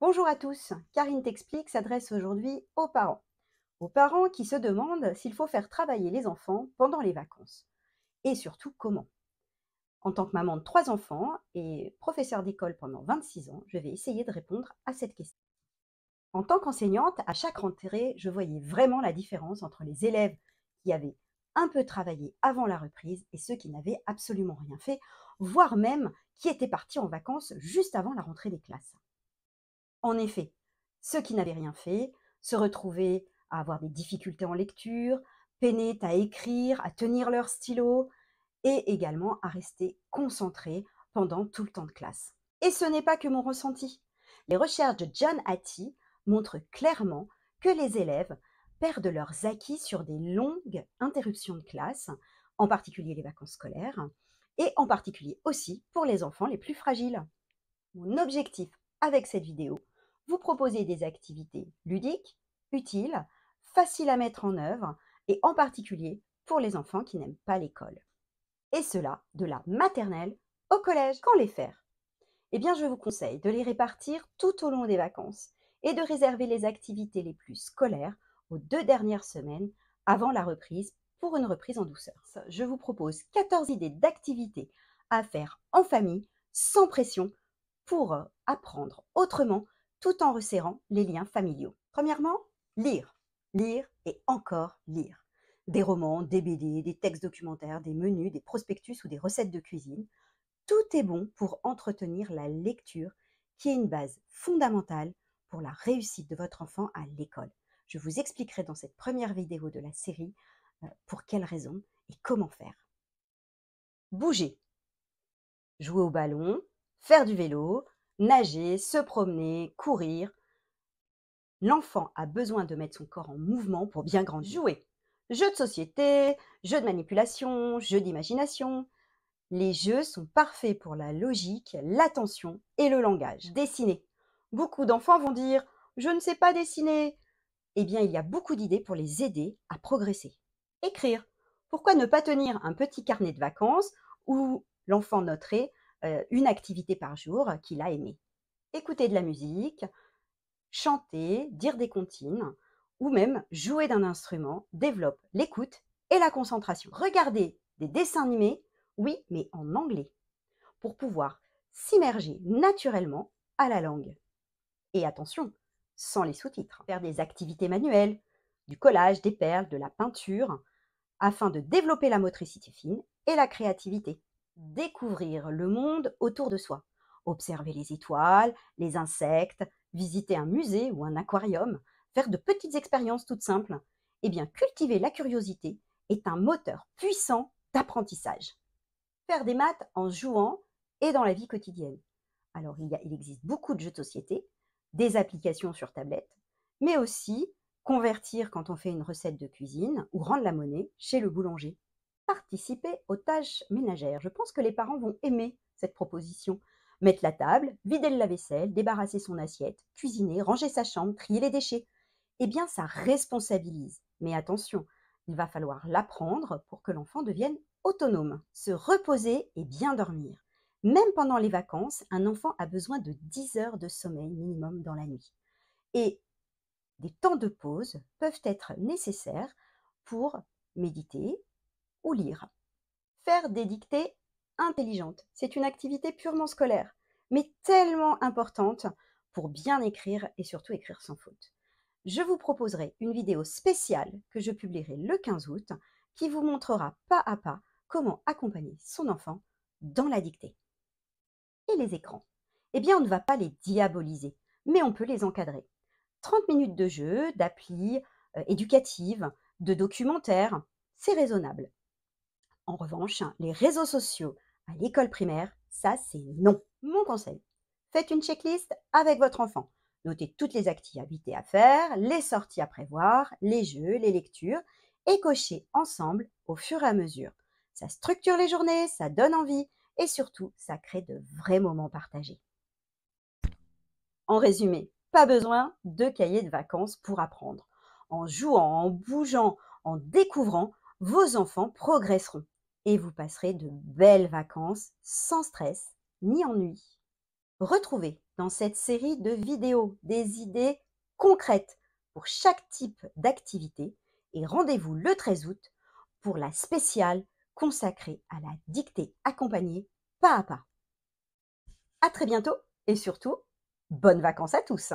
Bonjour à tous, Karine t'explique s'adresse aujourd'hui aux parents. Aux parents qui se demandent s'il faut faire travailler les enfants pendant les vacances. Et surtout comment. En tant que maman de 3 enfants et professeure d'école pendant 26 ans, je vais essayer de répondre à cette question. En tant qu'enseignante, à chaque rentrée, je voyais vraiment la différence entre les élèves qui avaient un peu travaillé avant la reprise et ceux qui n'avaient absolument rien fait, voire même qui étaient partis en vacances juste avant la rentrée des classes. En effet, ceux qui n'avaient rien fait se retrouvaient à avoir des difficultés en lecture, peinaient à écrire, à tenir leur stylo et également à rester concentrés pendant tout le temps de classe. Et ce n'est pas que mon ressenti. Les recherches de John Hattie montrent clairement que les élèves perdent leurs acquis sur des longues interruptions de classe, en particulier les vacances scolaires, et en particulier aussi pour les enfants les plus fragiles. Mon objectif avec cette vidéo, vous proposer des activités ludiques, utiles, faciles à mettre en œuvre et en particulier pour les enfants qui n'aiment pas l'école. Et cela de la maternelle au collège. Quand les faire? Eh bien, je vous conseille de les répartir tout au long des vacances et de réserver les activités les plus scolaires aux 2 dernières semaines avant la reprise pour une reprise en douceur. Je vous propose 14 idées d'activités à faire en famille, sans pression, pour apprendre autrement tout en resserrant les liens familiaux. Premièrement, lire. Lire et encore lire. Des romans, des BD, des textes documentaires, des menus, des prospectus ou des recettes de cuisine. Tout est bon pour entretenir la lecture, qui est une base fondamentale pour la réussite de votre enfant à l'école. Je vous expliquerai dans cette première vidéo de la série pour quelles raisons et comment faire. Bouger. Jouer au ballon, faire du vélo, nager, se promener, courir. L'enfant a besoin de mettre son corps en mouvement pour bien grandir. Jouer. Jeux de société, jeux de manipulation, jeux d'imagination. Les jeux sont parfaits pour la logique, l'attention et le langage. Dessiner. Beaucoup d'enfants vont dire « je ne sais pas dessiner ». Eh bien, il y a beaucoup d'idées pour les aider à progresser. Écrire. Pourquoi ne pas tenir un petit carnet de vacances où l'enfant noterait une activité par jour qu'il a aimée? Écouter de la musique, chanter, dire des comptines ou même jouer d'un instrument développe l'écoute et la concentration. Regarder des dessins animés, oui, mais en anglais, pour pouvoir s'immerger naturellement à la langue. Et attention, sans les sous-titres. Faire des activités manuelles, du collage, des perles, de la peinture, afin de développer la motricité fine et la créativité. Découvrir le monde autour de soi. Observer les étoiles, les insectes, visiter un musée ou un aquarium, faire de petites expériences toutes simples. Eh bien, cultiver la curiosité est un moteur puissant d'apprentissage. Faire des maths en jouant et dans la vie quotidienne. Alors, il existe beaucoup de jeux de société, des applications sur tablette, mais aussi convertir quand on fait une recette de cuisine ou rendre la monnaie chez le boulanger. Participer aux tâches ménagères. Je pense que les parents vont aimer cette proposition. Mettre la table, vider le lave-vaisselle, débarrasser son assiette, cuisiner, ranger sa chambre, trier les déchets. Eh bien, ça responsabilise. Mais attention, il va falloir l'apprendre pour que l'enfant devienne autonome. Se reposer et bien dormir. Même pendant les vacances, un enfant a besoin de 10 heures de sommeil minimum dans la nuit. Et des temps de pause peuvent être nécessaires pour méditer ou lire. Faire des dictées intelligentes, c'est une activité purement scolaire, mais tellement importante pour bien écrire et surtout écrire sans faute. Je vous proposerai une vidéo spéciale que je publierai le 15 août qui vous montrera pas à pas comment accompagner son enfant dans la dictée. Et les écrans? Eh bien, on ne va pas les diaboliser, mais on peut les encadrer. 30 minutes de jeu, d'appli éducatives, de documentaires, c'est raisonnable. En revanche, les réseaux sociaux à l'école primaire, ça c'est non. Mon conseil, faites une checklist avec votre enfant. Notez toutes les activités à faire, les sorties à prévoir, les jeux, les lectures et cochez ensemble au fur et à mesure. Ça structure les journées, ça donne envie et surtout, ça crée de vrais moments partagés. En résumé, pas besoin de cahier de vacances pour apprendre. En jouant, en bougeant, en découvrant, vos enfants progresseront et vous passerez de belles vacances sans stress ni ennui. Retrouvez dans cette série de vidéos des idées concrètes pour chaque type d'activité et rendez-vous le 13 août pour la spéciale consacrée à la dictée accompagnée pas à pas. À très bientôt et surtout, bonnes vacances à tous!